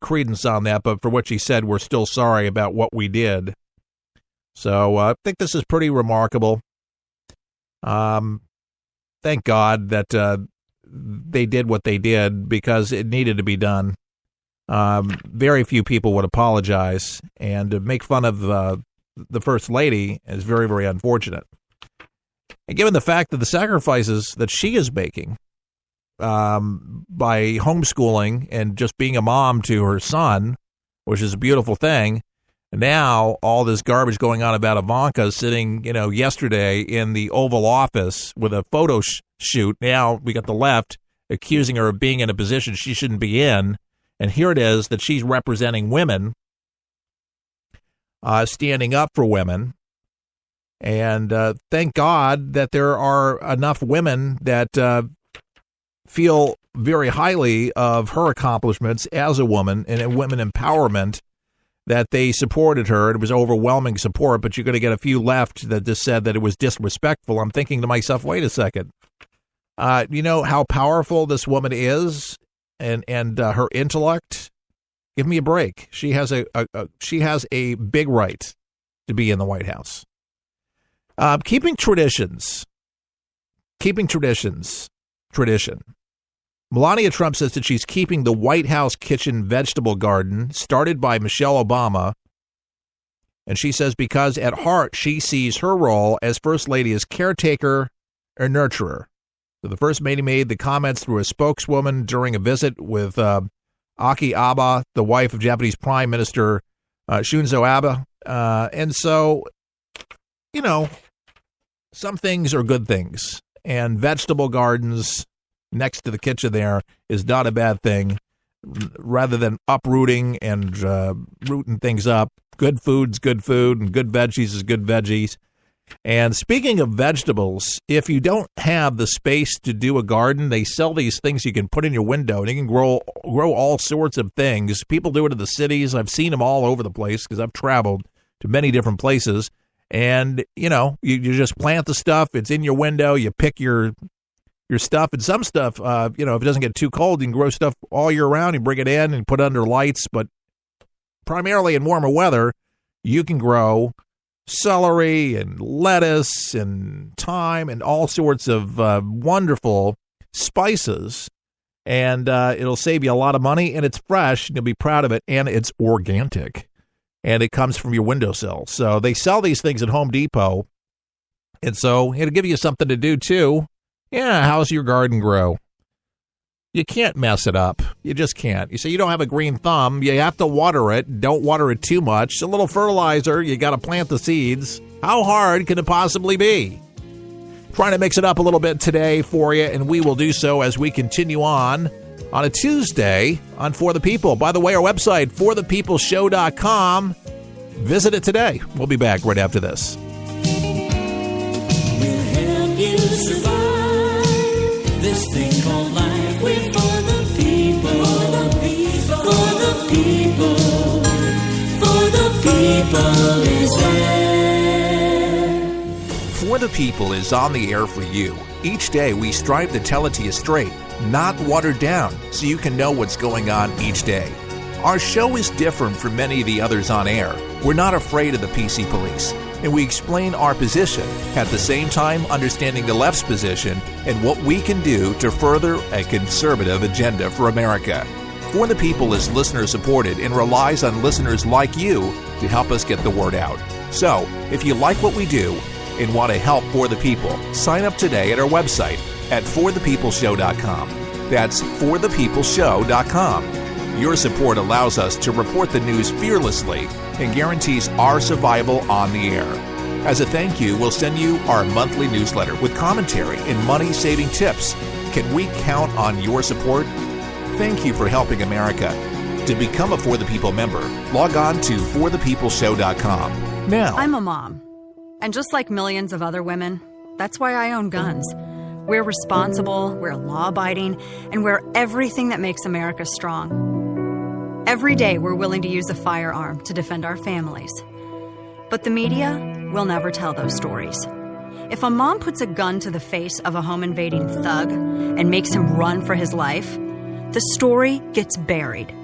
credence on that, but for what she said, we're still sorry about what we did. So I think this is pretty remarkable. Thank God that they did what they did because it needed to be done. Very few people would apologize, and to make fun of the First Lady is very, very unfortunate. And given the fact that the sacrifices that she is making by homeschooling and just being a mom to her son, which is a beautiful thing, and now all this garbage going on about Ivanka sitting, yesterday in the Oval Office with a photo shoot. Now we got the left accusing her of being in a position she shouldn't be in. And here it is that she's representing women, standing up for women. And thank God that there are enough women that feel very highly of her accomplishments as a woman and in women empowerment, that they supported her. It was overwhelming support, but you're going to get a few left that just said that it was disrespectful. I'm thinking to myself, wait a second. You know how powerful this woman is and her intellect? Give me a break. She has a big right to be in the White House. Keeping tradition. Melania Trump says that she's keeping the White House kitchen vegetable garden started by Michelle Obama. And she says because at heart she sees her role as First Lady as caretaker or nurturer. So the First Lady made the comments through a spokeswoman during a visit with Aki Abe, the wife of Japanese Prime Minister Shinzo Abe. And so, some things are good things. And vegetable gardens next to the kitchen there is not a bad thing. Rather than uprooting and rooting things up, good food's good food, and good veggies is good veggies. And speaking of vegetables, if you don't have the space to do a garden, they sell these things you can put in your window, and you can grow all sorts of things. People do it in the cities. I've seen them all over the place because I've traveled to many different places. And, you just plant the stuff. It's in your window. You pick your stuff. And some stuff, if it doesn't get too cold, you can grow stuff all year round. You bring it in and put it under lights. But primarily in warmer weather, you can grow celery and lettuce and thyme and all sorts of wonderful spices. And it'll save you a lot of money. And it's fresh. And you'll be proud of it. And it's organic. And it comes from your windowsill. So they sell these things at Home Depot. And so it'll give you something to do, too. Yeah, how's your garden grow? You can't mess it up. You just can't. You say you don't have a green thumb. You have to water it. Don't water it too much. A little fertilizer. You got to plant the seeds. How hard can it possibly be? Trying to mix it up a little bit today for you, and we will do so as we continue on a Tuesday on For the People. By the way, our website, forthepeopleshow.com. Visit it today. We'll be back right after this. We'll help you survive this thing called life. We're for the people. For the people. For the people. For the people is there. For the People is on the air for you. Each day we strive to tell it to you straight, not watered down, so you can know what's going on each day. Our show is different from many of the others on air. We're not afraid of the PC police, and we explain our position, at the same time understanding the left's position and what we can do to further a conservative agenda for America. For the People is listener-supported and relies on listeners like you to help us get the word out. So, if you like what we do and want to help For the People, sign up today at our website at forthepeopleshow.com. That's forthepeopleshow.com. Your support allows us to report the news fearlessly and guarantees our survival on the air. As a thank you, we'll send you our monthly newsletter with commentary and money-saving tips. Can we count on your support? Thank you for helping America. To become a For the People member, log on to forthepeopleshow.com. Now, I'm a mom. And just like millions of other women, that's why I own guns. We're responsible, we're law-abiding, and we're everything that makes America strong. Every day, we're willing to use a firearm to defend our families. But the media will never tell those stories. If a mom puts a gun to the face of a home-invading thug and makes him run for his life, the story gets buried.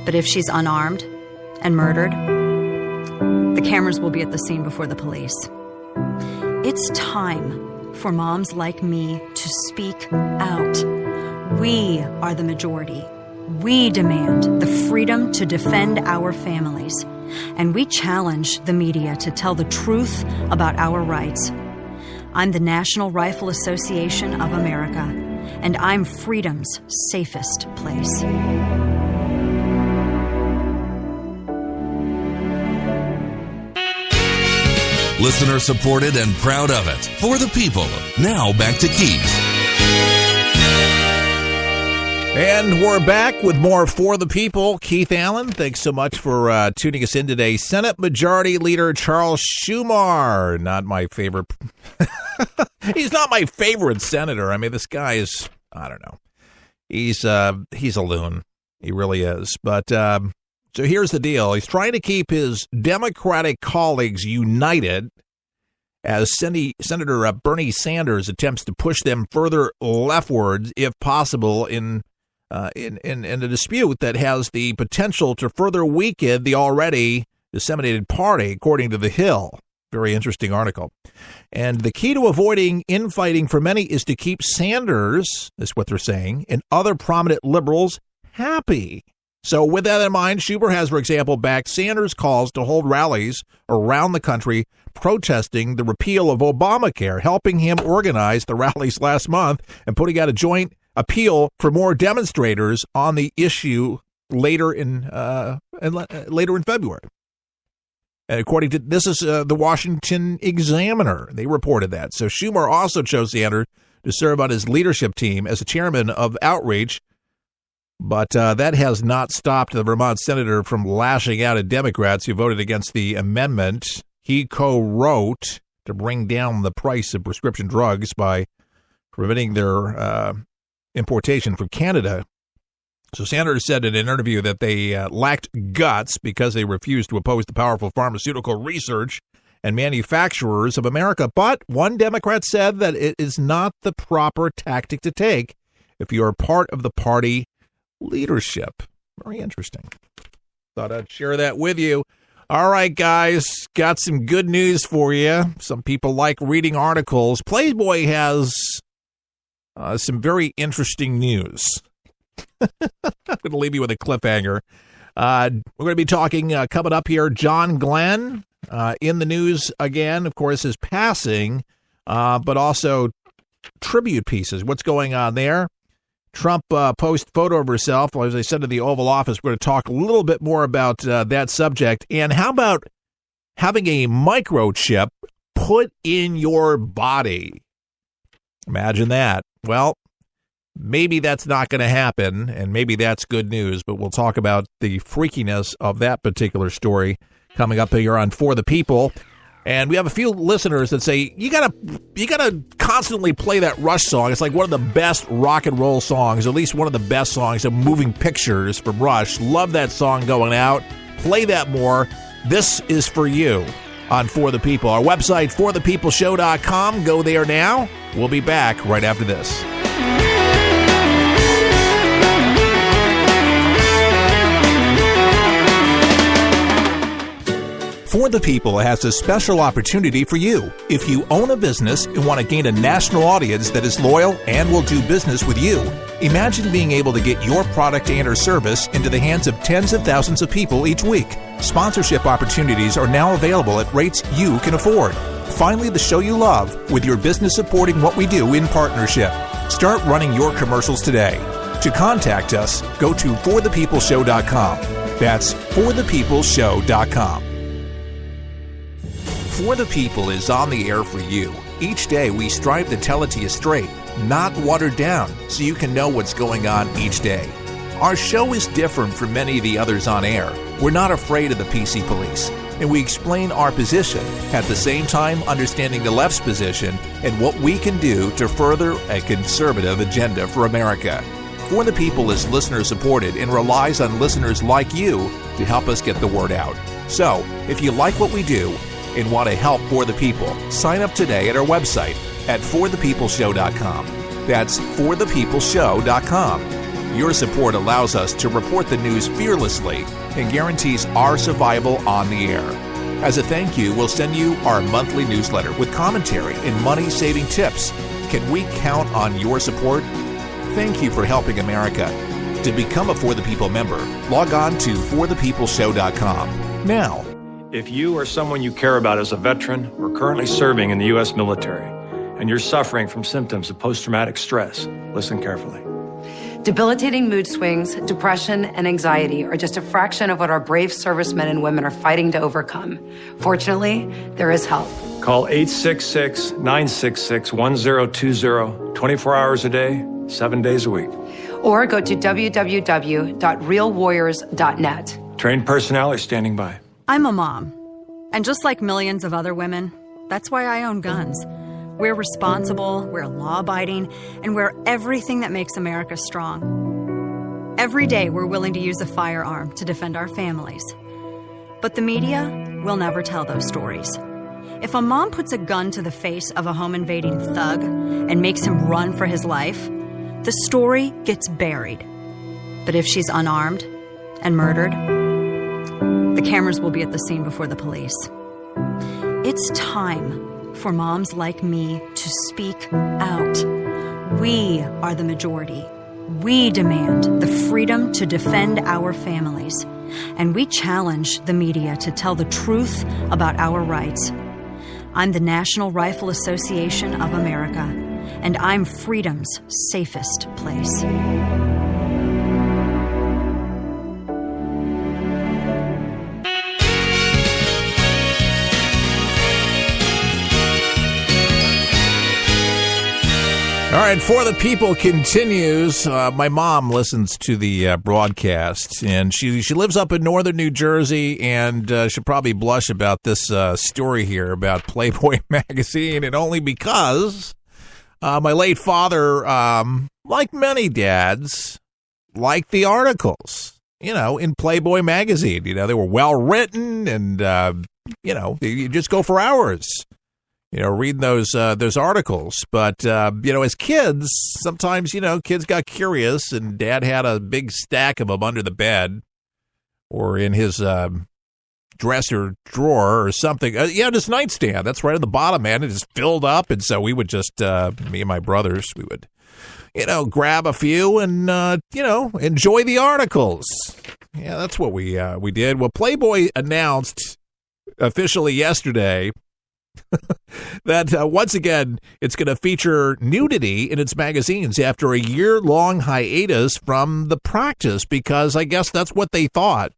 But if she's unarmed and murdered, the cameras will be at the scene before the police. It's time for moms like me to speak out. We are the majority. We demand the freedom to defend our families. And we challenge the media to tell the truth about our rights. I'm the National Rifle Association of America, and I'm freedom's safest place. Listener supported and proud of it. For the people. Now back to Keith. And we're back with more For the People. Keith Allen, thanks so much for tuning us in today. Senate Majority Leader Charles Schumer, not my favorite. He's not my favorite senator. I mean, this guy is, I don't know. He's a loon. He really is. But so here's the deal. He's trying to keep his Democratic colleagues united as Senator Bernie Sanders attempts to push them further leftwards, if possible, in a dispute that has the potential to further weaken the already disseminated party, according to The Hill. Very interesting article. And the key to avoiding infighting for many is to keep Sanders, is what they're saying, and other prominent liberals happy. So with that in mind, Schumer has, for example, backed Sanders' calls to hold rallies around the country protesting the repeal of Obamacare, helping him organize the rallies last month and putting out a joint appeal for more demonstrators on the issue later in February. And according to this is the Washington Examiner, they reported that. So Schumer also chose Sanders to serve on his leadership team as the chairman of Outreach. But that has not stopped the Vermont senator from lashing out at Democrats who voted against the amendment he co-wrote to bring down the price of prescription drugs by preventing their importation from Canada. So Sanders said in an interview that they lacked guts because they refused to oppose the powerful pharmaceutical research and manufacturers of America. But one Democrat said that it is not the proper tactic to take if you are part of the party leadership. Very interesting. Thought I'd share that with you. All right, guys, got some good news for you. Some people like reading articles. Playboy has some very interesting news. I'm going to leave you with a cliffhanger. We're going to be talking coming up here. John Glenn in the news again, of course, is passing, but also tribute pieces. What's going on there? Trump post photo of herself. Well, as I said to the Oval Office, we're going to talk a little bit more about that subject. And how about having a microchip put in your body? Imagine that. Well, maybe that's not going to happen, and maybe that's good news, but we'll talk about the freakiness of that particular story coming up here on For the People. And we have a few listeners that say, you gotta constantly play that Rush song. It's like one of the best rock and roll songs, at least one of the best songs of Moving Pictures from Rush. Love that song going out. Play that more. This is for you on For the People. Our website, forthepeopleshow.com. Go there now. We'll be back right after this. For the People has a special opportunity for you. If you own a business and want to gain a national audience that is loyal and will do business with you, imagine being able to get your product and or service into the hands of tens of thousands of people each week. Sponsorship opportunities are now available at rates you can afford. Finally, the show you love with your business supporting what we do in partnership. Start running your commercials today. To contact us, go to forthepeopleshow.com. That's forthepeopleshow.com. For the People is on the air for you. Each day we strive to tell it to you straight, not watered down, so you can know what's going on each day. Our show is different from many of the others on air. We're not afraid of the PC police, and we explain our position, at the same time understanding the left's position and what we can do to further a conservative agenda for America. For the People is listener-supported and relies on listeners like you to help us get the word out. So, if you like what we do, and want to help For the People, sign up today at our website at forthepeopleshow.com. That's forthepeopleshow.com. Your support allows us to report the news fearlessly and guarantees our survival on the air. As a thank you, we'll send you our monthly newsletter with commentary and money-saving tips. Can we count on your support? Thank you for helping America. To become a For the People member, log on to forthepeopleshow.com now. If you or someone you care about is a veteran or currently serving in the U.S. military, and you're suffering from symptoms of post-traumatic stress, listen carefully. Debilitating mood swings, depression, and anxiety are just a fraction of what our brave servicemen and women are fighting to overcome. Fortunately, there is help. Call 866-966-1020, 24 hours a day, 7 days a week. Or go to www.realwarriors.net. Trained personnel are standing by. I'm a mom, and just like millions of other women, that's why I own guns. We're responsible, we're law-abiding, and we're everything that makes America strong. Every day, we're willing to use a firearm to defend our families. But the media will never tell those stories. If a mom puts a gun to the face of a home-invading thug and makes him run for his life, the story gets buried. But if she's unarmed and murdered, the cameras will be at the scene before the police. It's time for moms like me to speak out. We are the majority. We demand the freedom to defend our families. And we challenge the media to tell the truth about our rights. I'm the National Rifle Association of America, and I'm freedom's safest place. All right, For the People continues. My mom listens to the broadcast, and she lives up in northern New Jersey, and she'll probably blush about this story here about Playboy magazine, and only because my late father, like many dads, liked the articles, in Playboy magazine. They were well-written, and, you just go for hours. Reading those articles. But, as kids, sometimes, kids got curious, and Dad had a big stack of them under the bed or in his dresser drawer or something. This nightstand. That's right at the bottom, man. It just filled up, and so we would just, me and my brothers, we would, grab a few and, enjoy the articles. Yeah, that's what we did. Well, Playboy announced officially yesterday that once again, it's going to feature nudity in its magazines after a year-long hiatus from the practice, because I guess that's what they thought,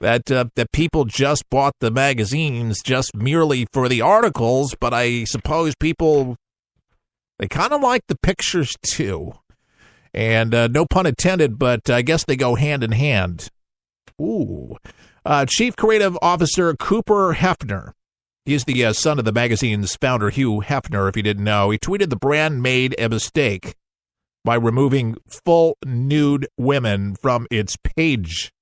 that people just bought the magazines just merely for the articles, but I suppose people, they kind of like the pictures too. And no pun intended, but I guess they go hand in hand. Ooh. Chief Creative Officer Cooper Hefner. He's the son of the magazine's founder, Hugh Hefner, if you didn't know. He tweeted the brand made a mistake by removing full nude women from its page.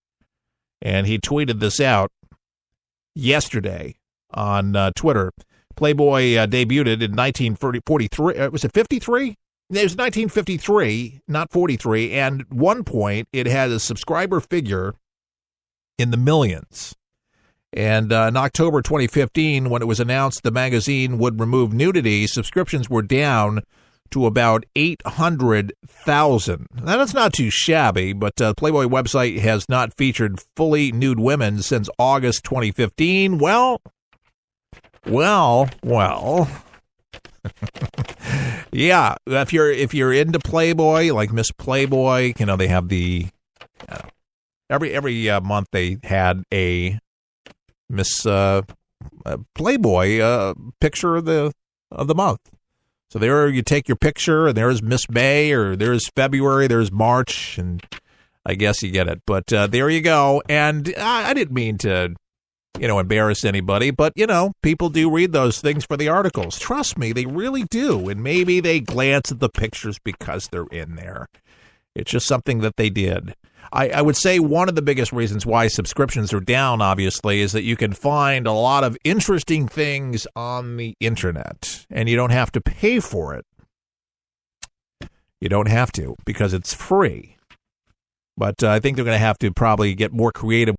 And he tweeted this out yesterday on Twitter. Playboy debuted in 1943. Was it 53? It was 1953, not 43. And at one point, it had a subscriber figure in the millions. And in October 2015, when it was announced the magazine would remove nudity, subscriptions were down to about 800,000. Now, that's not too shabby, but the Playboy website has not featured fully nude women since August 2015. Well. Yeah, if you're into Playboy, like Miss Playboy, they have the every month they had a Miss Playboy picture of the month. So there you take your picture, and there's Miss May, or there's February, there's March, and I guess you get it. But there you go. And I didn't mean to, embarrass anybody, but, people do read those things for the articles. Trust me, they really do. And maybe they glance at the pictures because they're in there. It's just something that they did. I would say one of the biggest reasons why subscriptions are down, obviously, is that you can find a lot of interesting things on the internet, and you don't have to pay for it. You don't have to, because it's free. But I think they're going to have to probably get more creative